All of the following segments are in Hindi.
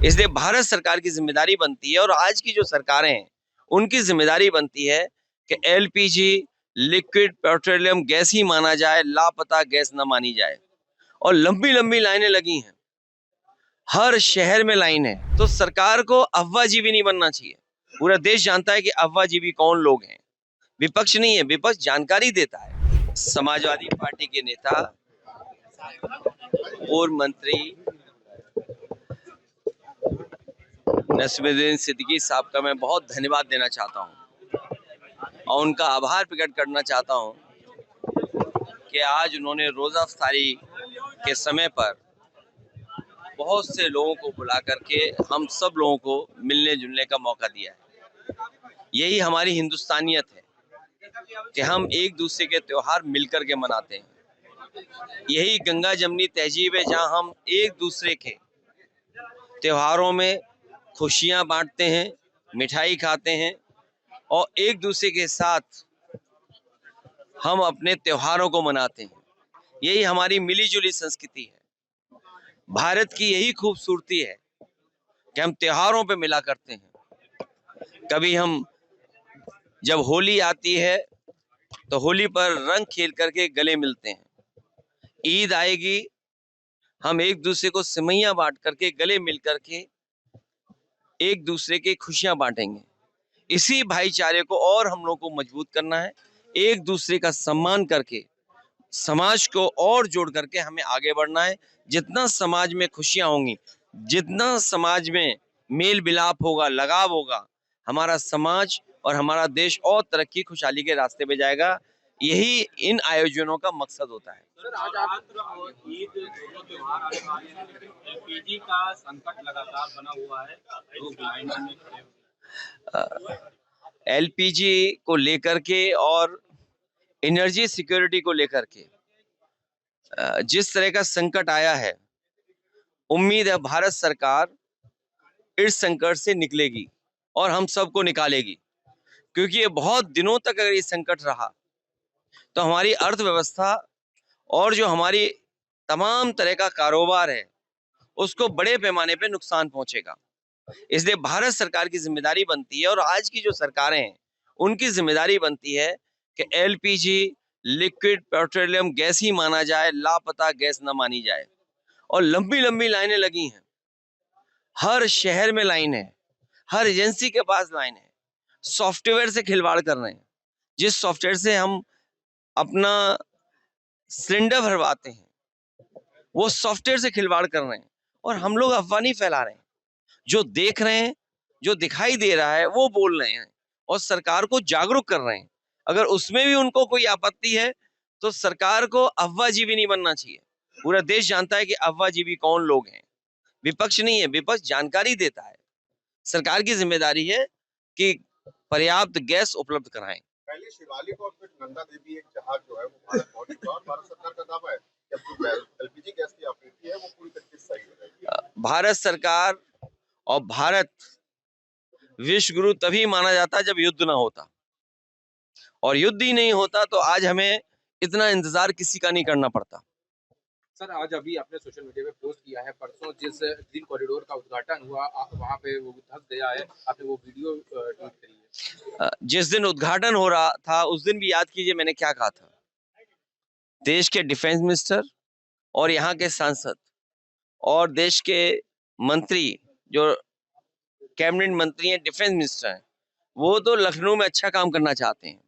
इसलिए भारत सरकार की जिम्मेदारी बनती है और आज की जो सरकारें हैं उनकी जिम्मेदारी बनती है कि एलपीजी लिक्विड पेट्रोलियम गैस ही माना जाए, लापता गैस न मानी जाए। और लंबी लंबी लाइनें लगी हैं, हर शहर में लाइन है। तो सरकार को अफवाहजीवी नहीं बनना चाहिए। पूरा देश जानता है कि अफवाहजीवी कौन लोग हैं। विपक्ष नहीं है, विपक्ष जानकारी देता है। समाजवादी पार्टी के नेता, पूर्व मंत्री नसीमुद्दीन सिद्दीकी साहब का मैं बहुत धन्यवाद देना चाहता हूं और उनका आभार प्रकट करना चाहता हूं कि आज उन्होंने रोजा अफ्तारी के समय पर बहुत से लोगों को बुला करके हम सब लोगों को मिलने जुलने का मौका दिया है। यही हमारी हिंदुस्तानियत है कि हम एक दूसरे के त्योहार मिलकर के मनाते हैं। यही गंगा जमनी तहजीब है जहां हम एक दूसरे के त्योहारों में खुशियां बांटते हैं, मिठाई खाते हैं और एक दूसरे के साथ हम अपने त्योहारों को मनाते हैं। यही हमारी मिली जुली संस्कृति है। भारत की यही खूबसूरती है कि हम त्योहारों पे मिला करते हैं। कभी हम जब होली आती है तो होली पर रंग खेल करके गले मिलते हैं। ईद आएगी, हम एक दूसरे को सिमैया बांट करके गले मिल करके एक दूसरे की खुशियां बांटेंगे। इसी भाईचारे को और हम लोग को मजबूत करना है। एक दूसरे का सम्मान करके समाज को और जोड़ करके हमें आगे बढ़ना है। जितना समाज में खुशियां होंगी, जितना समाज में मेल मिलाप होगा, लगाव होगा, हमारा समाज और हमारा देश और तरक्की खुशहाली के रास्ते पे जाएगा। यही इन आयोजनों का मकसद होता है। सर, आज आप ईद दोनों त्योहार आने वाले हैं, लेकिन एलपीजी का संकट लगातार बना हुआ है। लोग लाइनों में खड़े एलपीजी को लेकर के और एनर्जी सिक्योरिटी को लेकर के जिस तरह का संकट आया है, उम्मीद है भारत सरकार इस संकट से निकलेगी और हम सबको निकालेगी। क्योंकि ये बहुत दिनों तक अगर ये संकट रहा तो हमारी अर्थव्यवस्था और जो हमारी तमाम तरह का कारोबार है उसको बड़े पैमाने पे नुकसान पहुंचेगा। इसलिए भारत सरकार की जिम्मेदारी बनती है और आज की जो सरकारें हैं उनकी जिम्मेदारी बनती है कि एलपीजी लिक्विड पेट्रोलियम गैस ही माना जाए, लापता गैस न मानी जाए। और लंबी लंबी लाइनें लगी हैं, हर शहर में लाइन है, हर एजेंसी के पास लाइन है। सॉफ्टवेयर से खिलवाड़ कर रहे हैं। जिस सॉफ्टवेयर से हम अपना सिलेंडर भरवाते हैं वो सॉफ्टवेयर से खिलवाड़ कर रहे हैं और हम लोग अफवाह नहीं फैला रहे हैं। जो देख रहे हैं, जो दिखाई दे रहा है वो बोल रहे हैं और सरकार को जागरूक कर रहे हैं। अगर उसमें भी उनको कोई आपत्ति है तो सरकार को अफवाहजीवी नहीं बनना चाहिए। पूरा देश जानता है कि अफवाहजीवी कौन लोग हैं। विपक्ष नहीं है, विपक्ष जानकारी देता है। सरकार की जिम्मेदारी है कि पर्याप्त गैस उपलब्ध कराएं। पहले शिवालिक और फिर नंदा देवी एक जहाज जो है वो भारत पहुंची और भारत सरकार का दावा है कि एलपीजी गैस की आपूर्ति है वो पूरी तरीके से सही हो जाएगी। भारत सरकार और भारत विश्व गुरु तभी माना जाता है जब युद्ध ना होता, और युद्ध ही नहीं होता तो आज हमें इतना इंतजार किसी का नहीं करना पड़ता। सर, आज अभी आपने सोशल मीडिया पे पोस्ट किया है, परसों जिस ग्रीन कॉरिडोर का उद्घाटन हुआ वहां पे वो धंस गया है, आपने वो वीडियो ट्वीट करी है। जिस दिन उद्घाटन हो रहा था उस दिन भी याद कीजिए मैंने क्या कहा था। देश के डिफेंस मिनिस्टर और यहाँ के सांसद और देश के मंत्री, जो कैबिनेट मंत्री हैं, डिफेंस मिनिस्टर हैं, वो तो लखनऊ में अच्छा काम करना चाहते हैं।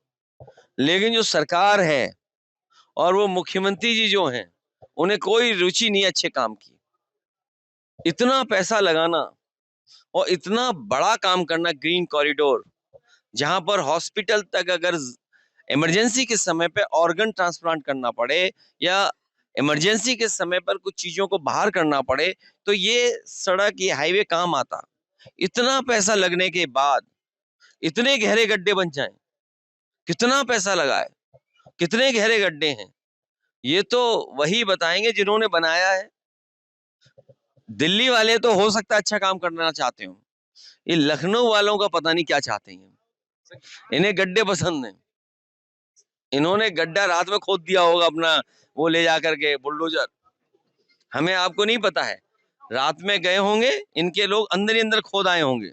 लेकिन जो सरकार है और वो मुख्यमंत्री जी जो हैं उन्हें कोई रुचि नहीं अच्छे काम की। इतना पैसा लगाना और इतना बड़ा काम करना, ग्रीन कॉरिडोर, जहां पर हॉस्पिटल तक अगर इमरजेंसी के समय पे ऑर्गन ट्रांसप्लांट करना पड़े या इमरजेंसी के समय पर कुछ चीजों को बाहर करना पड़े तो ये सड़क, ये हाईवे काम आता। इतना पैसा लगने के बाद इतने गहरे गड्ढे बन जाएं, कितना पैसा लगा है, कितने गहरे गड्ढे हैं, ये तो वही बताएंगे जिन्होंने बनाया है। दिल्ली वाले तो हो सकता है अच्छा काम करना चाहते हो, ये लखनऊ वालों का पता नहीं क्या चाहते हैं। इन्हें गड्ढे पसंद हैं। इन्होंने गड्ढा रात में खोद दिया होगा अपना वो ले जा करके बुलडोजर। हमें आपको नहीं पता है। रात में गए होंगे, इनके लोग अंदर ही अंदर खोद आए होंगे।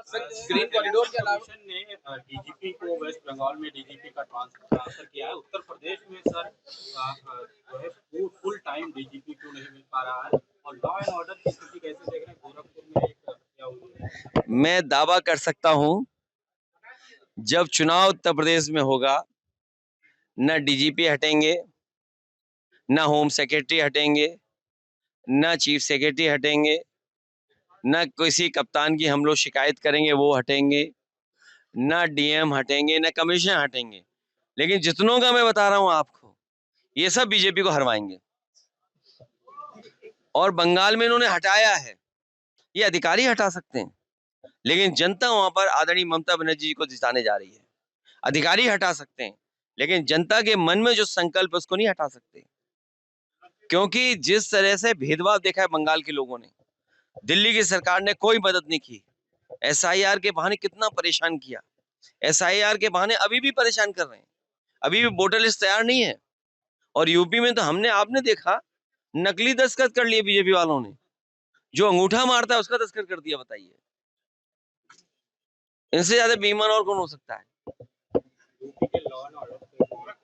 सर ग्रीन कॉरिडोर के अलावा ने डीजीपी को वेस्ट बंगाल में डीजीपी का ट्रांसफर किया है। उत्तर प्रदेश में सर जो है फुल टाइम डीजीपी क्यों नहीं मिल पा रहा है, और लॉ एंड ऑर्डर की स्थिति कैसे देख रहे हैं? गोरखपुर में एक हत्या हुई है। मैं दावा कर सकता हूं, जब चुनाव उत्तर प्रदेश में होगा, न डीजीपी हटेंगे, न होम सेक्रेटरी हटेंगे, न चीफ सेक्रेटरी हटेंगे, न किसी कप्तान की हम लोग शिकायत करेंगे वो हटेंगे, न डीएम हटेंगे, न कमिश्नर हटेंगे। लेकिन जितनों का मैं बता रहा हूं आपको, ये सब बीजेपी को हरवाएंगे। और बंगाल में इन्होंने हटाया है, ये अधिकारी हटा सकते हैं, लेकिन जनता वहां पर आदरणीय ममता बनर्जी जी को जिताने जा रही है। अधिकारी हटा सकते हैं, लेकिन जनता के मन में जो संकल्प है उसको नहीं हटा सकते, क्योंकि जिस तरह से भेदभाव देखा है बंगाल के लोगों ने, दिल्ली की सरकार ने कोई मदद नहीं की। एसआईआर के बहाने कितना परेशान किया, एसआईआर के बहाने अभी भी परेशान कर रहे हैं, अभी भी वोटर लिस्ट तैयार नहीं है। और यूपी में तो आपने देखा, नकली दस्तखत कर लिए बीजेपी वालों ने, जो अंगूठा मारता है उसका दस्तखत कर दिया। बताइए, इनसे ज्यादा बेईमान और कौन हो सकता है?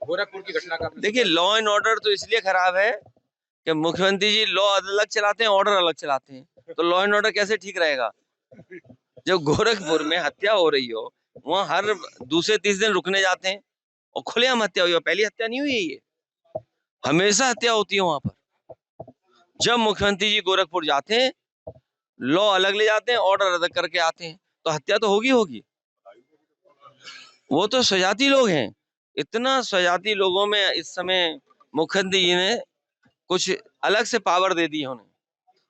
गोरखपुर की घटना का देखिए, लॉ एंड ऑर्डर तो इसलिए खराब है कि मुख्यमंत्री जी लॉ अलग चलाते हैं, ऑर्डर अलग चलाते हैं, तो लॉ एंड ऑर्डर कैसे ठीक रहेगा? जब गोरखपुर में हत्या हो रही हो, वहां हर दूसरे तीसरे दिन रुकने जाते हैं और खुलेआम हत्या हुई हो। पहली हत्या नहीं हुई है ये, हमेशा हत्या होती है वहां पर। जब मुख्यमंत्री जी गोरखपुर जाते हैं, लॉ अलग ले जाते हैं, ऑर्डर अलग करके आते हैं, तो हत्या तो होगी। वो तो स्वजाति लोग हैं। इतना स्वजाति लोगों में इस समय मुख्यमंत्री जी ने कुछ अलग से पावर दे दी उन्हें।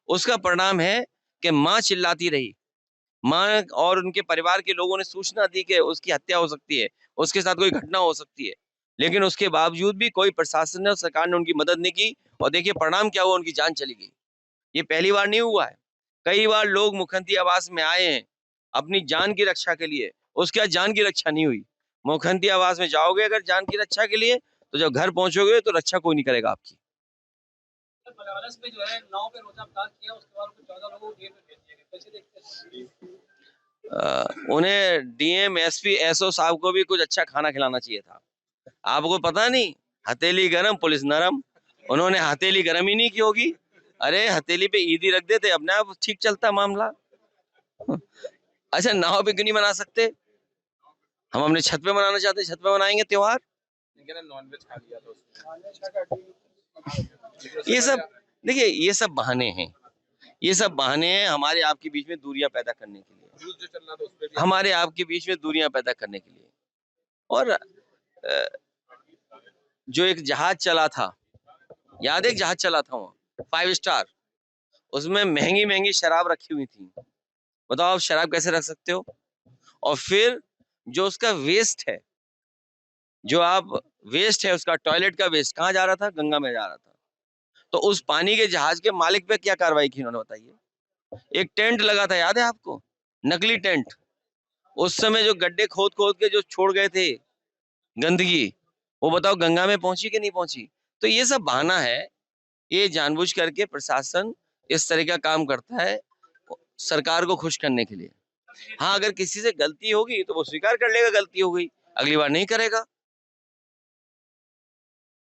उसका परिणाम है कि माँ चिल्लाती रही, माँ और उनके परिवार के लोगों ने सूचना दी कि उसकी हत्या हो सकती है, उसके साथ कोई घटना हो सकती है, लेकिन उसके बावजूद भी कोई प्रशासन ने और सरकार ने उनकी मदद नहीं की। और देखिए परिणाम क्या हुआ, उनकी जान चली गई। ये पहली बार नहीं हुआ है, कई बार लोग मुख्यमंत्री आवास में आए हैं अपनी जान की रक्षा के लिए, उसके बाद जान की रक्षा नहीं हुई। मुख्यमंत्री आवास में जाओगे अगर जान की रक्षा के लिए, तो जब घर पहुंचोगे तो रक्षा कोई नहीं करेगा आपकी। बनारस में जो है 9 पे रोजाबदार किया, उसके बाद 14 लोगों को जेल में भेज दिया गया। कैसे देखते हैं? उन्हें डीएम एसपी एसओ साहब को भी कुछ अच्छा खाना खिलाना चाहिए था। आपको पता नहीं, हथेली गरम पुलिस नरम। उन्होंने हथेली गरम ही नहीं की होगी। अरे हथेली पे ईदी रख देते, अपने आप ठीक चलता मामला। अच्छा, नाव पे क्यों नहीं मना सकते? हम अपने छत पे मनाना चाहते, छत पे मनाएंगे त्योहार। नॉनवेज खा लिया था उसने। ये सब देखिए, ये सब बहाने हैं, ये सब बहाने हैं हमारे आपके बीच में दूरियां पैदा करने के लिए, न्यूज़ जो चल रहा था उस पे भी हमारे आपके बीच में दूरियां पैदा करने के लिए। और जो एक जहाज चला था, याद है एक जहाज चला था वहाँ 5 स्टार, उसमें महंगी महंगी शराब रखी हुई थी। बताओ आप शराब कैसे रख सकते हो? और फिर जो उसका वेस्ट है, जो आप वेस्ट है उसका, टॉयलेट का वेस्ट कहाँ जा रहा था? गंगा में जा रहा था। तो उस पानी के जहाज के मालिक पे क्या कार्रवाई की उन्होंने? बताइए। एक टेंट लगा था, याद है आपको? नकली टेंट। उस समय जो गड्ढे खोद खोद के जो छोड़ गए थे गंदगी, वो बताओ गंगा में पहुंची कि नहीं पहुंची? तो ये सब बहाना है, ये जानबूझ करके प्रशासन इस तरह का काम करता है सरकार को खुश करने के लिए। हाँ, अगर किसी से गलती होगी तो वो स्वीकार कर लेगा गलती हो गई, अगली बार नहीं करेगा।